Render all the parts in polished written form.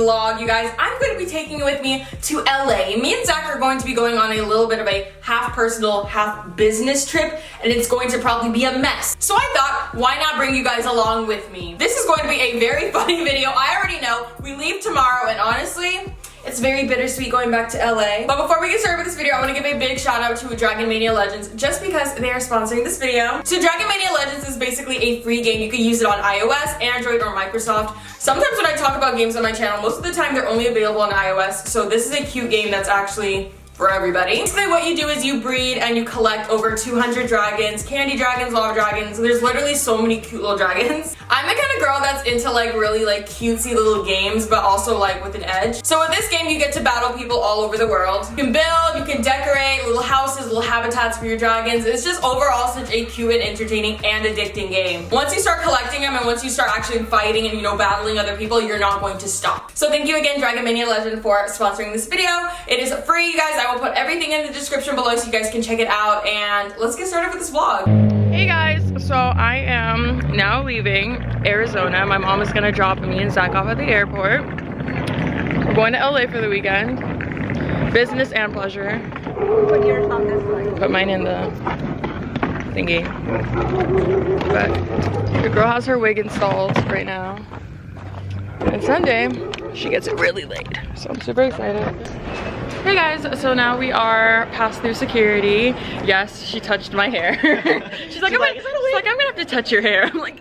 vlog, you guys, I'm going to be taking you with me to LA. Me and Zach are going to be going on a little bit of a half personal, half business trip, and it's going to probably be a mess. So I thought, why not bring you guys along with me? This is going to be a very funny video. I already know. We leave tomorrow, and honestly, it's very bittersweet going back to LA. But before we get started with this video, I want to give a big shout out to Dragon Mania Legends just because they are sponsoring this video. So Dragon Mania Legends is basically a free game. You can use it on iOS, Android, or Microsoft. Sometimes when I talk about games on my channel, most of the time they're only available on iOS. So this is a cute game that's actually for everybody. Basically what you do is you breed and you collect over 200 dragons, candy dragons, lava dragons. There's literally so many cute little dragons. I'm the kind of girl that's into like really like cutesy little games, but also like with an edge. So with this game, you get to battle people all over the world. You can build, you can decorate little houses, little habitats for your dragons. It's just overall such a cute and entertaining and addicting game. Once you start collecting them and once you start actually fighting and, you know, battling other people, you're not going to stop. So thank you again, Dragon Mania Legend, for sponsoring this video. It is free, you guys. I will put everything in the description below so you guys can check it out, and let's get started with this vlog. Hey guys, so I am now leaving Arizona. My mom is gonna drop me and Zach off at the airport. We're going to LA for the weekend. Business and pleasure. Put yours on this one. Put mine in the thingy. But the girl has her wig installed right now. And Sunday, she gets it really late. So I'm super excited. Hey guys, so now we are passed through security. Yes, she touched my hair. she's like, I'm gonna have to touch your hair. I'm like,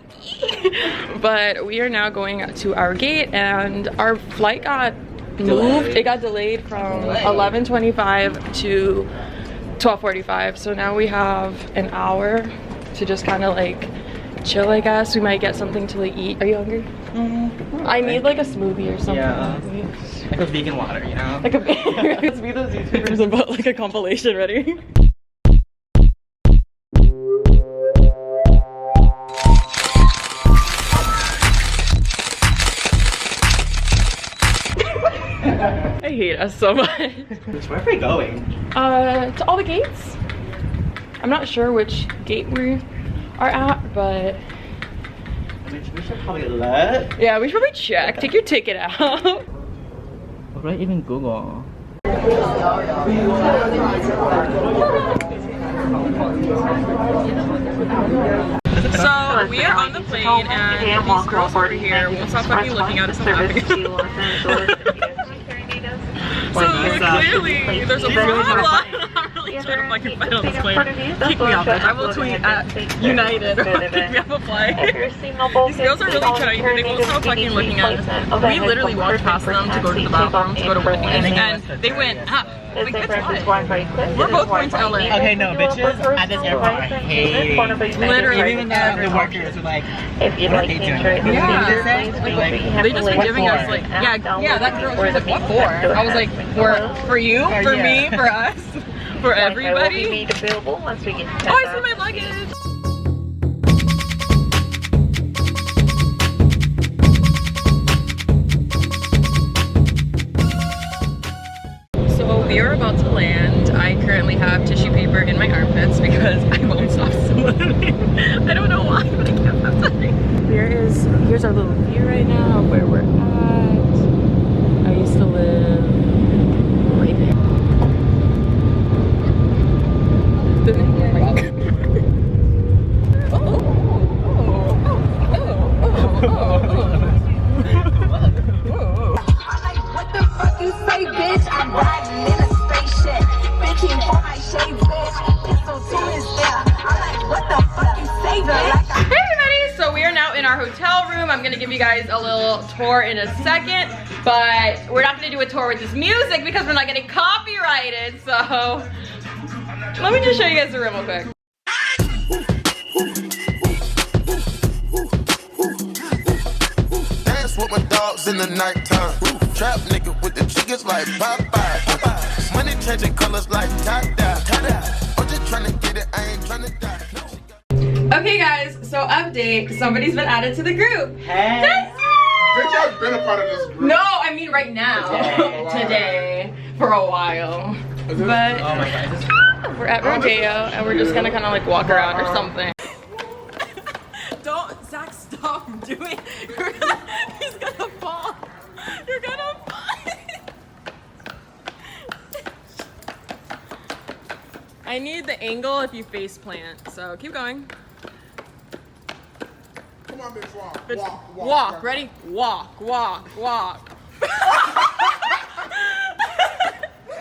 but we are now going to our gate, and our flight got moved. It got delayed from 11:25 to 12:45. So now we have an hour to just kind of like chill, I guess. We might get something to like eat. Are you hungry? I need like a smoothie or something. Yeah. Like a vegan water, you know? Like a let's be those YouTubers and put like a compilation ready. I hate us so much. Where are we going? To all the gates. I'm not sure which gate we are at, but I mean, we should probably look. yeah, we should probably check. Take your ticket out. What do I even Google? So we are on the plane, and these girls over here won't stop fucking looking at us and laughing. So clearly, there's a lot. I'm really trying to fucking fight on this plane. Kick me off. I will tweet at United or kick me off a flight. These girls are really trying here. They won't stop fucking looking at us. We literally walked past them to go to the bathroom, to go to work, and they went, like, that's why. We're both going to LA. Okay, no, bitches at this airport, I hate literally. Even the workers are like, if you'd like to enjoy this They just been giving us like, yeah, that girl was like, what for? I was like, for you, for me, for us, for everybody. Will be made available once we get to I see my luggage. So we are about to land. I currently have tissue paper in my armpits because I won't stop sweating. I don't know why, but I can't stop sweating. Here's our little view right now of where we're at. I used to live right there. What the fuck you say, bitch? I'm riding in a spaceship. 15 for my shade, bitch. Pistol 2 is there. I'm like, what the fuck you say, bitch? Hey everybody, so we are now in our hotel room. I'm gonna give you guys a little tour in a second, but we're not gonna do a tour with this music because we're not getting copyrighted, so let me just show you guys the room real quick. Dance with my dogs in the nighttime. Trap nigga with the chickens like Popeye. Money changing colors like tie-dye. I'm just trying to get it, I ain't trying to die. Okay guys, so update, somebody's been added to the group. Hey! Bitch, I've been a part of this group. No, I mean right now. Today. For a while. But Oh my god. we're at Rodeo and we're just gonna kind of like walk around or something. Don't, Zach, stop doing. He's gonna fall. You're gonna I need the angle if you face plant. So keep going. Come on, bitch, walk. Bitch, Walk. walk. Ready? Walk.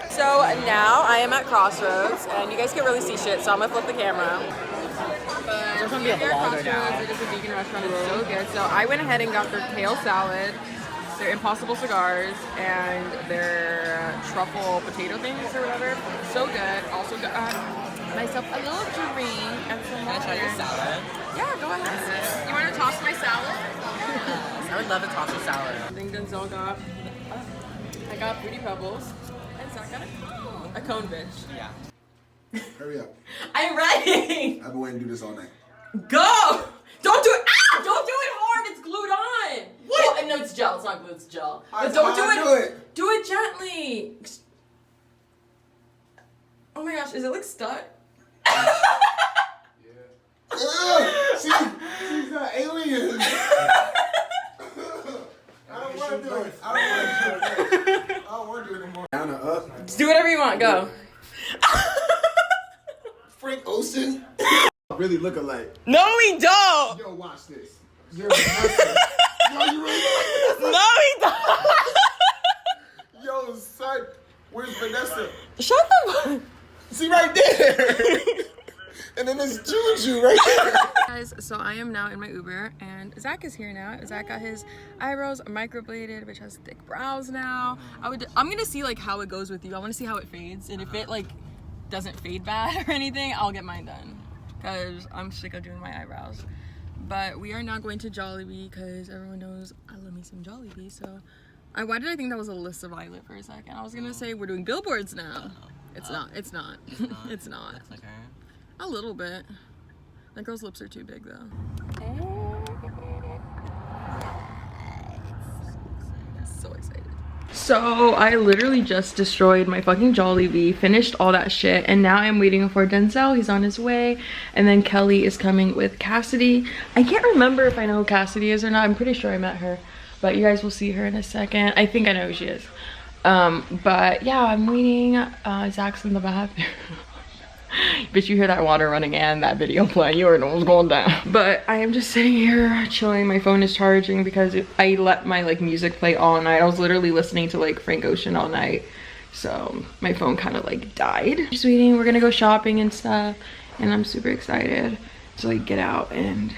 So now I am at Crossroads, and you guys can't really see shit, so I'm gonna flip the camera. But There's gonna be a vlogger now. it is a vegan restaurant. It's so good. So I went ahead and got their kale salad, their Impossible cigars, and their truffle potato things or whatever. So good. Also got myself a little drink and some water. Can I try your salad? Yeah, go ahead. You want to toss my salad? I would love to toss a salad. I think Denzel got. I got Fruity Pebbles. And Zach got a cone, bitch. Yeah. Hurry up. I'm ready. I've been waiting to do this all night. Go! Don't do it! Ah! Don't do it hard! It's glued on! What? Well, no, it's gel. It's not glue, it's gel. But don't do it. Do it gently. Oh my gosh, is it like stuck? She's not alien. I don't want to do it. I don't want to do it anymore. Down or up? Just do whatever you want. Go. Frank Ocean. Really look alike. No, we don't. Yo, watch this. You're Vanessa. Yo, you really look like Vanessa. No, we don't. Yo, son, where's Vanessa? Shut the fuck. See right there. And then there's Juju right there. Guys, so I am now in my Uber, and Zach is here now. Zach got his eyebrows microbladed, which has thick brows now. I'm gonna see like how it goes with you. I want to see how it fades, and if it like doesn't fade bad or anything, I'll get mine done, because I'm sick of doing my eyebrows. But we are now going to Jollibee, because everyone knows I love me some Jollibee. So why did I think that was Alyssa Violet for a second? I was gonna say we're doing billboards now. It's not. It's not. It's not. That's okay. A little bit. That girl's lips are too big though. So excited. So I literally just destroyed my fucking Jollibee, finished all that shit, and now I'm waiting for Denzel. He's on his way, and then Kelly is coming with Cassidy. I can't remember if I know who Cassidy is or not. I'm pretty sure I met her, but you guys will see her in a second. I think I know who she is. But yeah, I'm waiting. Zach's in the bathroom. But you hear that water running and that video playing, you already know what's going down. But I am just sitting here chilling. My phone is charging because I let my like music play all night. I was literally listening to like Frank Ocean all night, so my phone kind of like died. Just waiting. We're gonna go shopping and stuff, and I'm super excited to like get out. And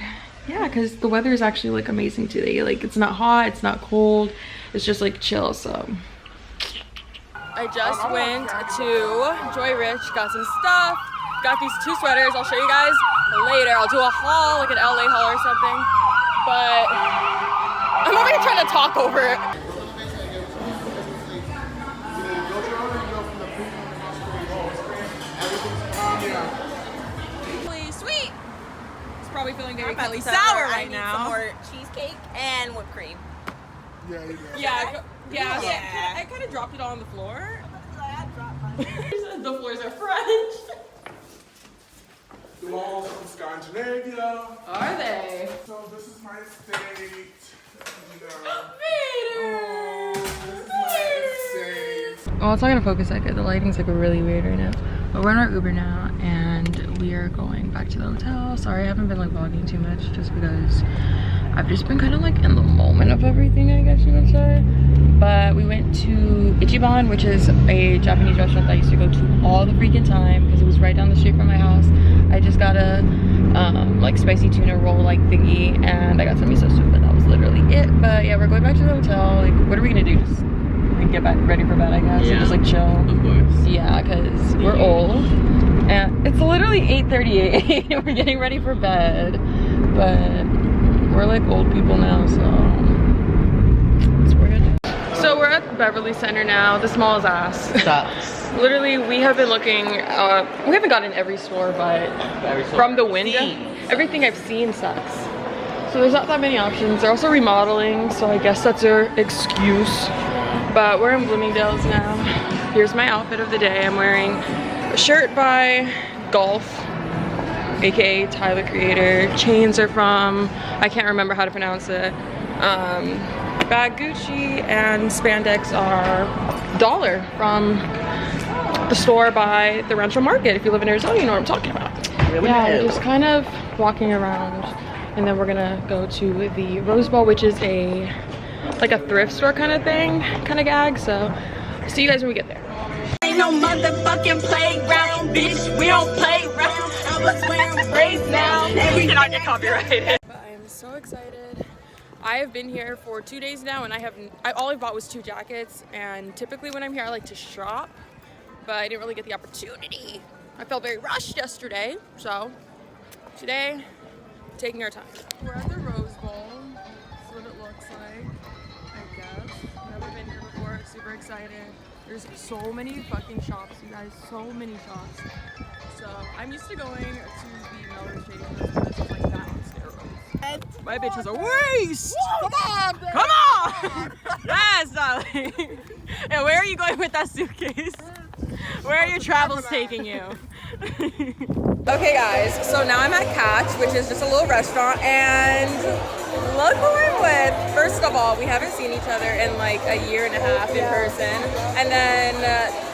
yeah, because the weather is actually like amazing today. Like it's not hot, it's not cold, it's just like chill. So I just went to Joy Rich, got some stuff, got these 2 sweaters. I'll show you guys later. I'll do a haul, like an LA haul or something. But I'm over here trying to talk over it. Really sweet. It's probably feeling very Kelly sour right now. Some more cheesecake and whipped cream. Yeah, you go. Yeah. I kind of dropped it all on the floor. The floors are French. The walls from Scandinavia. Are they? So this is my estate. You know. Vader! Oh, it's not gonna focus that good. The lighting's like really weird right now. But we're in our Uber now, and we are going back to the hotel. Sorry, I haven't been like vlogging too much, just because I've just been kind of like in the moment of everything, I guess you could say. But we went to Ichiban, which is a Japanese restaurant that I used to go to all the freaking time because it was right down the street from my house. I just got a like spicy tuna roll like thingy, and I got some miso soup, but that was literally it. But yeah, we're going back to the hotel. Like, what are we gonna do? Just get back ready for bed, I guess, and just like chill. Of course. Yeah, because we're old. And it's literally 8:38. We're getting ready for bed. But we're like old people now, so it's weird. So we're at Beverly Center now. This mall is ass. Sucks. Literally, we have been looking, we haven't gotten every store, but from the window, everything I've seen sucks. So there's not that many options. They're also remodeling, so I guess that's their excuse. But we're in Bloomingdale's now. Here's my outfit of the day. I'm wearing a shirt by Golf, aka Tyler Creator. Chains are from, I can't remember how to pronounce it. Bag Gucci, and spandex are Dollar from the store by the Rancho Market. If you live in Arizona, you know what I'm talking about. Yeah, we're just kind of walking around, and then we're gonna go to the Rose Bowl, which is like a thrift store kind of thing, kind of gag. So see you guys when we get there. Ain't no motherfucking playground, bitch. We don't play around. I was wearing braids now. We cannot get copyrighted. But I am so excited. I have been here for 2 days now, and all I bought was 2 jackets. And typically when I'm here, I like to shop, but I didn't really get the opportunity. I felt very rushed yesterday, so today, taking our time. We're at the Rose Bowl. This is what it looks like, I guess. Never been here before, super excited. There's so many fucking shops, you guys, so many shops. So I'm used to going to the Melrose Stadium because it's like that on steroids. My bitch has a waist! Come on, baby. Come on! Yes, darling. And where are you going with that suitcase? Where are your travels taking you? Okay guys, so now I'm at Catch, which is just a little restaurant, and look who I'm with. First of all, we haven't seen each other in like a year and a half in person, and then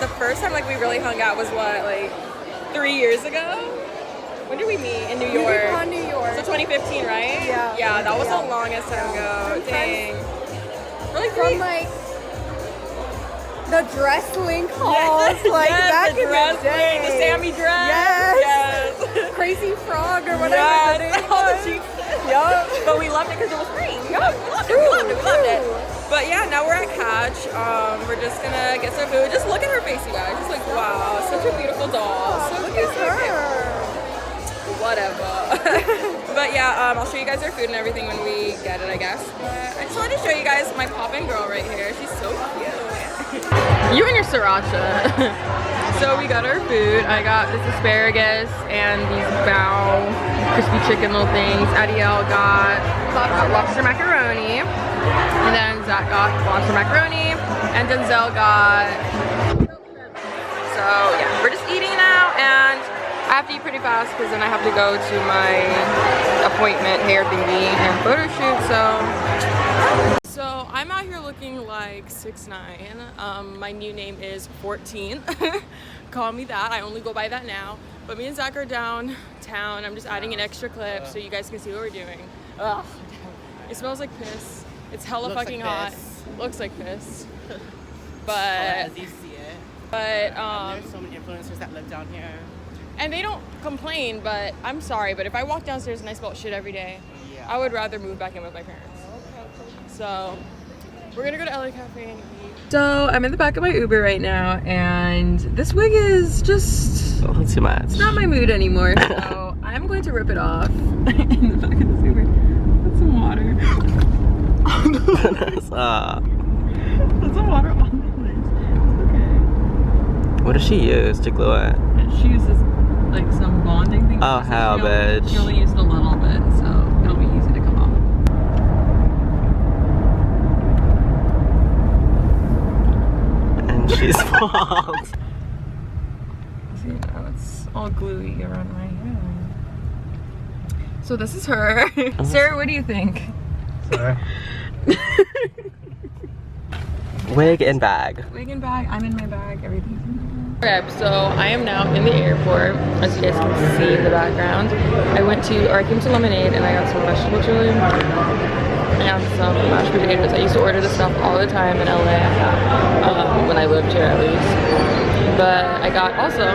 the first time like we really hung out was what, like 3 years ago? When did we meet? In New York. New York. So 2015, right? Yeah. Yeah, that was the longest time ago. Dang. Really From like the dress link hauls, like back in the day. The Sammy dress. Yes. Crazy Frog or whatever. Yes. All the cheap stuff. Yup. But we loved it because it was free. Yup. We loved it. But yeah, now we're at Catch. We're just gonna get some food. Just look at her face, you guys. Just like, wow, such a beautiful doll. So Look cute, at so cute. her. Whatever. But yeah, I'll show you guys our food and everything when we get it, I guess. But I just wanted to show you guys my poppin' girl right here. She's so cute. You and your sriracha. So we got our food. I got this asparagus and these bao crispy chicken little things. Adiel got lobster macaroni. And then Zach got lobster macaroni. And Denzel got... So yeah, we're just eating now, and I have to eat pretty fast because then I have to go to my appointment, hair thingy, and photo shoot, so I'm out here looking like 6'9". My new name is 14th. Call me that. I only go by that now. But me and Zach are downtown. I'm just adding an extra clip so you guys can see what we're doing. Ugh. It smells like piss. It's hella fucking hot. Looks like piss. But as you see it. But there's so many influencers that live down here. And they don't complain, but I'm sorry, but if I walk downstairs and I smell shit every day, Yeah. I would rather move back in with my parents. So we're gonna go to LA Cafe and eat. So I'm in the back of my Uber right now, and this wig is just Too much. it's not my mood anymore. So I'm going to rip it off in the back of this Uber. Put some water. Put some water on the lid. Okay. What does she use to glue it? She uses like some bonding thing. Oh, hell, bitch. She only used a little bit, so it'll be easy to come off. And she's bald. See, now it's all gluey around my hair. So this is her. Sarah, what do you think? Sorry. Wig and bag. Wig and bag. I'm in my bag. Everything's in my bag. Okay, so I am now in the airport, as you guys can see in the background. I came to Lemonade and I got some vegetable chili and some mashed potatoes. I used to order this stuff all the time in LA, when I lived here at least. But I got also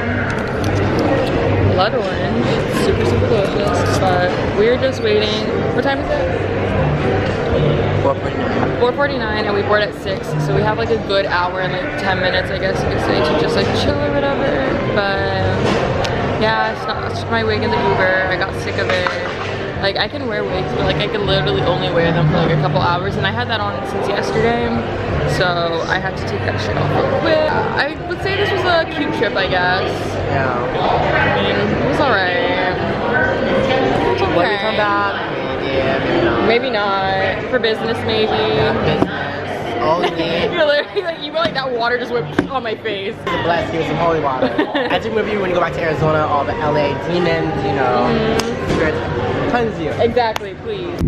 blood orange, super delicious, but we're just waiting. What time is it? 4:49, and we board at 6, so we have like a good hour and like 10 minutes, I guess you could say, to just like chill or whatever. But yeah, it's not my wig in the Uber. I got sick of it. Like, I can wear wigs, but like I can literally only wear them for like a couple hours, and I had that on since yesterday, so I had to take that shit off real quick. I would say this was a cute trip, I guess. Yeah. I mean, it was alright. It's okay. When we come back, yeah, maybe not. For business, maybe. business. Only. You're literally like, you were like, that water just went on my face. Bless you with some holy water. As you review when you go back to Arizona, all the LA demons, you know, spirits, cleanse you. Exactly, please.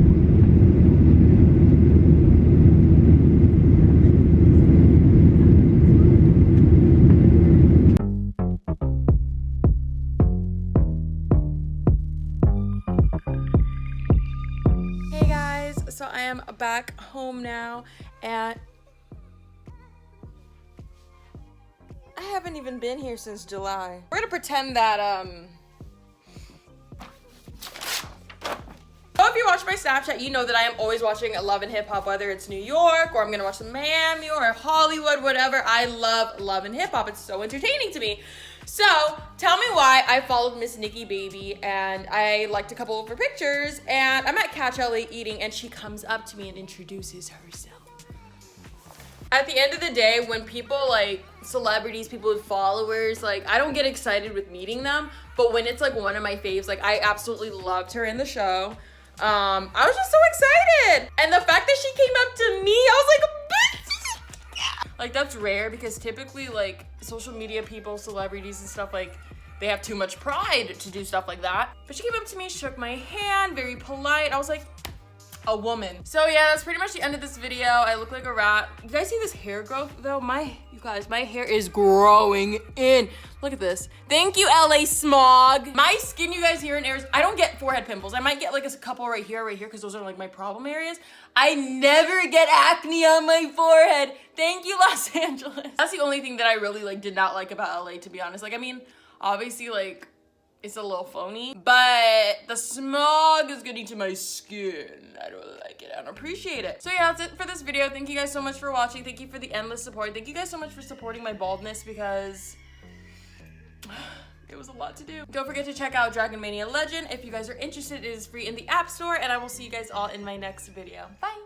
So I am back home now, and I haven't even been here since July. We're gonna pretend that, So if you watch my Snapchat, you know that I am always watching Love and Hip Hop, whether it's New York or I'm gonna watch Miami or Hollywood, whatever. I love Love and Hip Hop. It's so entertaining to me. So tell me why I followed Miss Nikki Baby and I liked a couple of her pictures, and I'm at Catch LA eating and she comes up to me and introduces herself. At the end of the day, when people like celebrities, people with followers, like I don't get excited with meeting them, but when it's like one of my faves, like I absolutely loved her in the show. I was just so excited. And the fact that she came up to me, I was like, like that's rare because typically like social media people, celebrities and stuff, like they have too much pride to do stuff like that. But she came up to me, shook my hand, very polite. I was like, a woman. So yeah, that's pretty much the end of this video. I look like a rat. You guys see this hair growth though? You guys, my hair is growing in. Look at this. Thank you, LA smog. My skin, you guys, here in Arizona, I don't get forehead pimples. I might get like a couple right here, because those are like my problem areas. I never get acne on my forehead. Thank you, Los Angeles. That's the only thing that I really like did not like about LA, to be honest. Like, I mean, obviously like, it's a little phony, but the smog is getting to my skin. I don't like it. I don't appreciate it. So yeah, that's it for this video. Thank you guys so much for watching. Thank you for the endless support. Thank you guys so much for supporting my baldness, because it was a lot to do. Don't forget to check out Dragon Mania Legend. If you guys are interested, it is free in the App Store, and I will see you guys all in my next video. Bye.